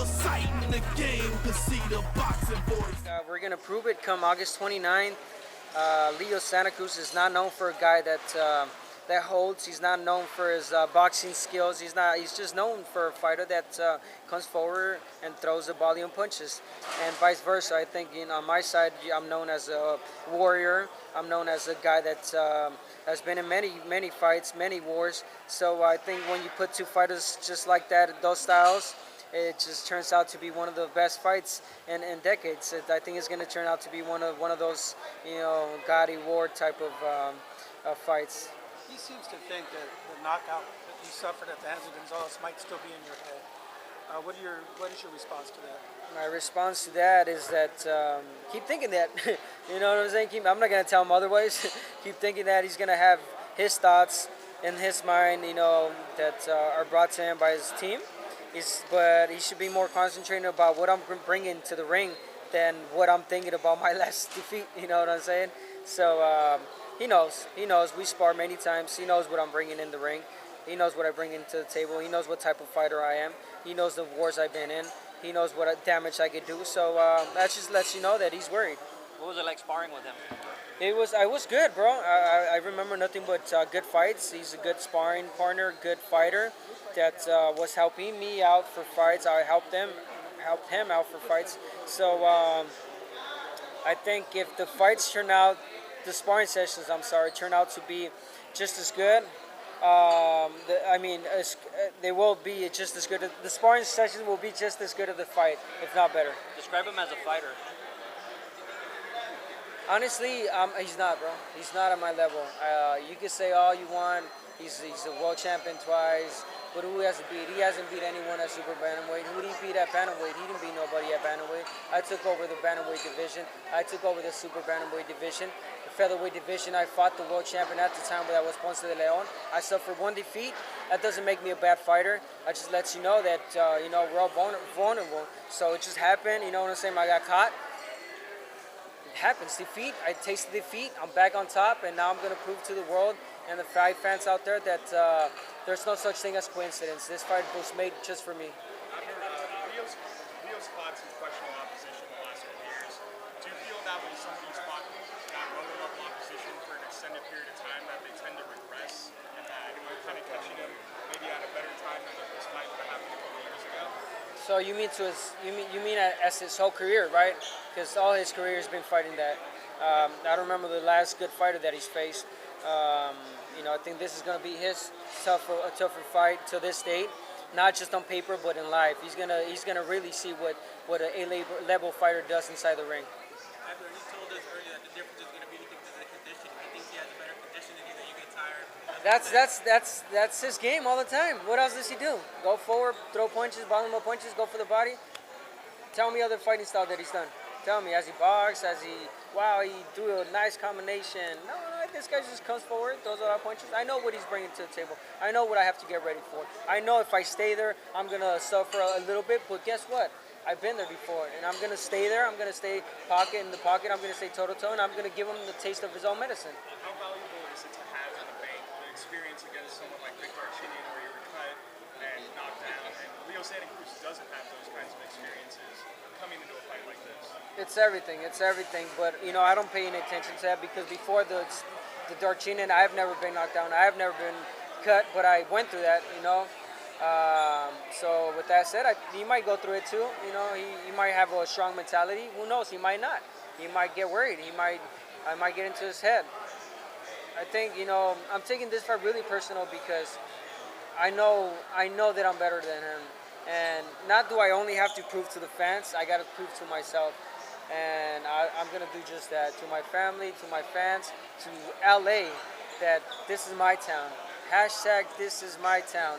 sight in the game to see the boxing voice. We're going to prove it come August 29th. Leo Santa Cruz is not known for a guy that holds. He's not known for his boxing skills. He's just known for a fighter that comes forward and throws the volume punches, and vice versa. I think on my side, I'm known as a warrior. I'm known as a guy that has been in many fights, many wars. So I think when you put two fighters just like that, those styles, it just turns out to be one of the best fights in decades. I think it's going to turn out to be one of those, Gatti Ward type of fights. He seems to think that the knockout that he suffered at the hands of Gonzalez might still be in your head. What is your response to that? My response to that is that keep thinking that. You know what I'm saying? I'm not going to tell him otherwise. Keep thinking that he's going to have his thoughts in his mind, that are brought to him by his team. But he should be more concentrated about what I'm bringing to the ring than what I'm thinking about my last defeat. You know what I'm saying? So he knows. We spar many times. He knows what I'm bringing in the ring. He knows what I bring into the table. He knows what type of fighter I am. He knows the wars I've been in. He knows what damage I could do. So that just lets you know that he's worried. What was it like sparring with him? I was good, bro. I remember nothing but good fights. He's a good sparring partner, good fighter that was helping me out for fights. I helped him out for fights. So I think if the sparring sessions, turn out to be just as good. They will be just as good. The sparring sessions will be just as good as the fight, if not better. Describe him as a fighter. Honestly, he's not, bro. He's not at my level. You can say all you want. He's a world champion twice. But who has to beat? He hasn't beat anyone at super bantamweight. Who did he beat at bantamweight? He didn't beat nobody at bantamweight. I took over the bantamweight division. I took over the super bantamweight division. The featherweight division, I fought the world champion at the time, but that was Ponce de Leon. I suffered one defeat. That doesn't make me a bad fighter. I just let you know that, we're all vulnerable. So it just happened. You know what I'm saying? I got caught. It happens. Defeat. I tasted defeat. I'm back on top, and now I'm going to prove to the world and the fight fans out there that there's no such thing as coincidence. This fight was made just for me. Leo's fought some questionable opposition in the last couple years. Do you feel that when some of these fought that runner-up opposition for an extended period of time, that they tend to regress, and that we're kind of catching him maybe at a better time than this fight would have happened a couple years ago? So you mean as his whole career, right? Because all his career has been fighting that. I don't remember the last good fighter that he's faced. I think this is going to be his tougher fight to this date, not just on paper but in life. He's gonna really see what an A-level fighter does inside the ring. Abner, he told us earlier that the difference is going to be the condition. He thinks he has a better condition than you, that you get tired. That's his game all the time. What else does he do? Go forward, throw punches, bottom of punches, go for the body. Tell me other fighting style that he's done. Tell me, has he boxed? He threw a nice combination? No, this guy just comes forward, throws a lot of punches. I know what he's bringing to the table. I know what I have to get ready for. I know if I stay there, I'm going to suffer a little bit, but guess what? I've been there before, and I'm going to stay there. I'm going to stay in the pocket. I'm going to stay toe-to-toe, and I'm going to give him the taste of his own medicine. How valuable is it to have in the bank the experience against someone like Victor Archinian, where you were cut and knocked down, and Leo Santa Cruz doesn't have those kinds of experiences coming into a fight like this? It's everything, but I don't pay any attention to that because before the Darchinian, I've never been knocked down. I have never been cut, but I went through that, So with that said, he might go through it too. He might have a strong mentality. Who knows? He might not. He might get worried. I might get into his head. I think I'm taking this fight really personal because I know that I'm better than him, and not do I only have to prove to the fans. I got to prove to myself. And I'm going to do just that to my family, to my fans, to LA, that this is my town. #, this is my town.